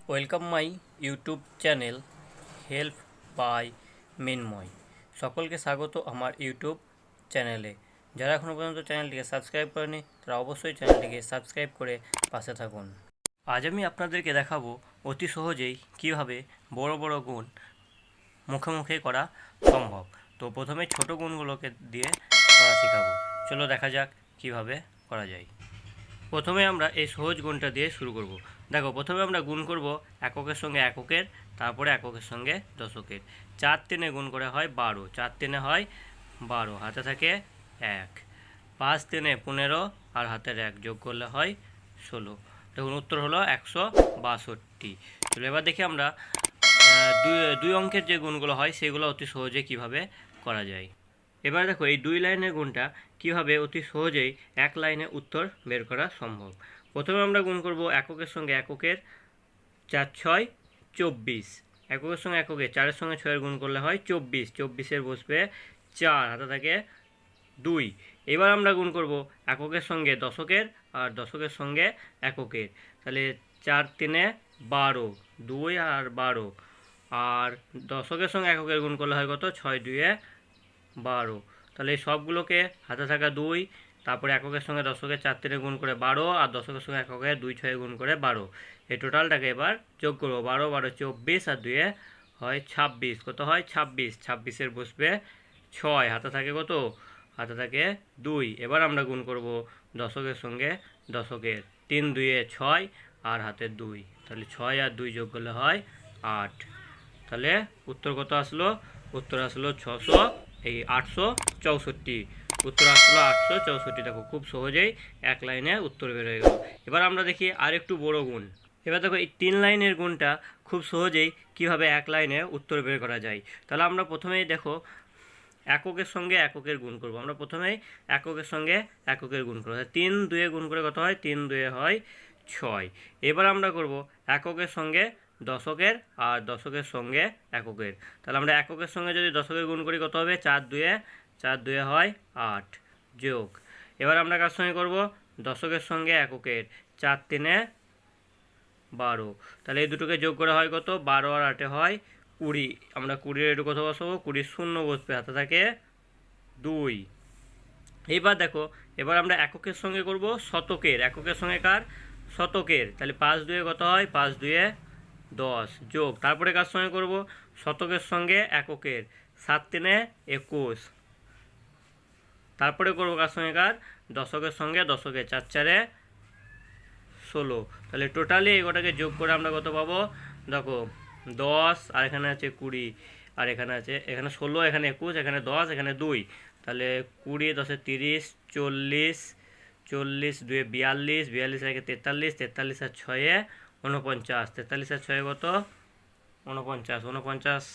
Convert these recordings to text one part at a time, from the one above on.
Welcome my YouTube channel help by Minmoy. সকলকে স্বাগত আমার ইউটিউব চ্যানেলে। যারা এখনও পর্যন্ত চ্যানেলটিকে সাবস্ক্রাইব করেনি তারা অবশ্যই চ্যানেলটিকে সাবস্ক্রাইব করে পাশে থাকুন। আজ আমি আপনাদেরকে দেখাবো অতি সহজেই কিভাবে বড় বড় গুণ মুখে মুখে করা সম্ভব। তো প্রথমে ছোট গুণগুলোকে দিয়ে করা শেখাবো। চলো দেখা যাক কিভাবে করা যায়। প্রথমে আমরা এই সহজ গুণটা দিয়ে শুরু করব। দেখো, প্রথমে আমরা গুণ করব এককের সঙ্গে এককের, তারপরে এককের সঙ্গে দশকের। 4 3 গুণ করে হয় 12, 4 3 হয় 12, হাতে থাকে 1, 5 3 15 আর হাতের 1 যোগ করলে হয় 16। দেখুন উত্তর হলো 162। চলো এবার দেখি আমরা দুই অঙ্কের যে গুণগুলো হয় সেগুলো অতি সহজে কিভাবে করা যায়। এবার দেখো এই 2 লাইনের গুণটা কিভাবে অতি সহজেই এক লাইনে উত্তর বের করা সম্ভব। প্রথমে আমরা গুণ করব এককের সঙ্গে এককের। 4 6 24, এককের সঙ্গে এককের 4-এর সঙ্গে 6-এর গুণ করলে হয় 24, 24-এর বসবে 4, হাতে থাকে 2। এবার আমরা গুণ করব এককের সঙ্গে দশকের আর দশকের সঙ্গে এককের। তাহলে 4 3 12, 2 আর 12, আর দশকের সঙ্গে এককের গুণ করলে হয় কত, 6 2 12। তাহলে এই সবগুলোকে হাতে থাকা 2, তারপরে এককের সঙ্গে দশকের 4 3 গুণ করে 12, আর দশকের সঙ্গে এককের 2 6 গুণ করে 12। এই টোটালটাকে এবার যোগ করবো। 12 12 24 আর 2 হয় 26। কত হয় 26, 26-এর বসবে 6, হাতে থাকে কত, হাতে থাকে 2। এবার আমরা গুণ করব দশকের সঙ্গে দশকের। 3 2 6 আর হাতে 2, তাহলে 6 আর 2 যোগ করলে হয় 8। তাহলে উত্তর কত আসলো, উত্তর আসলো 864। উত্তর আসলো 864। দেখো খুব সহজেই এক লাইনে উত্তর বের হয়ে গেল। এবার আমরা দেখি আর একটু বড় গুণ। এবার দেখো এই 3 লাইনের গুণটা খুব সহজেই কিভাবে এক লাইনে উত্তর বের করা যায়। তাহলে আমরা প্রথমেই দেখো এককের সঙ্গে এককের গুণ করব। আমরা প্রথমেই এককের সঙ্গে এককের গুণ করব। 3 2 গুণ করে কত হয়, 3 2 হয় 6। এবার আমরা করব এককের সঙ্গে দশকের আর দশকের সঙ্গে এককের। তাহলে আমরা এককের সঙ্গে যদি দশকের গুণ করি কত হবে, 4 2 হয় 8 যোগ। এবার আমরা কার সঙ্গে করব, দশকের সঙ্গে এককের। 4 3 12। তাহলে এই দুটোকে যোগ করা হয় কত, 12 আর 8 হয় 20। আমরা 20-এর একটু কত বসাবো, 20 শূন্য বসবে, হাতে থাকে 2। এইবার দেখো, এবার আমরা এককের সঙ্গে করব শতকের। এককের সঙ্গে কার, শতকের। তাহলে 5 2 কত হয়, 5 2 10 যোগ। তারপরে কার সঙ্গে করব, শতকের সঙ্গে এককের। 7 3 21। তারপরে করবো কার সঙ্গে কার, দশকের সঙ্গে দশকের। 4 4 16। তাহলে টোটালি এগুলোটাকে যোগ করে আমরা কত পাবো, দেখো 10 আর এখানে আছে 20 আর এখানে আছে, এখানে 16, এখানে 21, এখানে 10, এখানে 2। তাহলে 20 10 30 40, 40 2 42, 42 আর 43, 43 আর 6 49, 43 আর 6 কত 49, 49।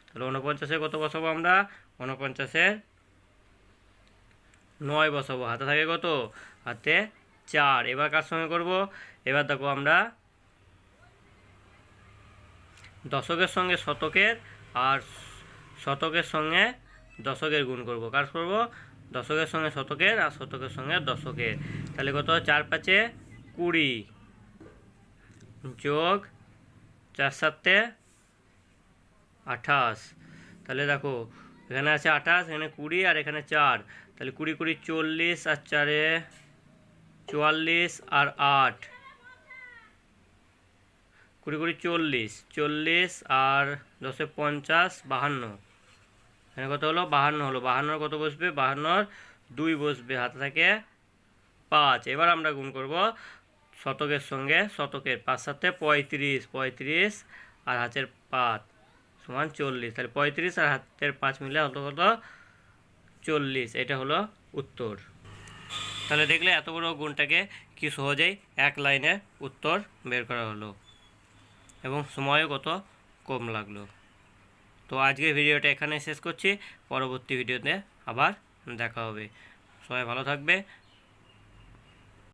তাহলে 49-এ কত বসাবো আমরা, 49-এর 9 বসাবো, হাতে থাকে কত, হাতে 4। এবার কার সঙ্গে করব, এবার দেখো আমরা দশকের সঙ্গে শতকের আর শতকের সঙ্গে দশকের গুণ করব। কার করব, দশকের সঙ্গে শতকের আর শতকের সঙ্গে দশকের। তাহলে কত, 4 5 20 যোগ 4 7 28। তাহলে দেখো এখানে আছে 28, এখানে 20 আর এখানে 4। তাহলে 20 20 40 আর 4 44 আর 8, 20 20 40, 40 আর 10 50 52। এখানে কত হলো, 52 হলো। 52 কত বসবে, 52-র 2 বসবে, হাতে থাকে 5। এবার আমরা গুণ করব শতকের সঙ্গে শতকের। 5 7 35, 35 আর হাতের 5 সমান 40। তাহলে 35 আর হাতের 5 মিলে হতো কত, 40। এটা হলো উত্তর। তাহলে দেখলে এত বড় গুণটাকে কি সহজেই এক লাইনে উত্তর বের করা হলো এবং সময়ও কত কম লাগলো। তো আজকের ভিডিওটা এখানে শেষ করছি, পরবর্তী ভিডিওতে আবার দেখা হবে। সবাই ভালো থাকবে।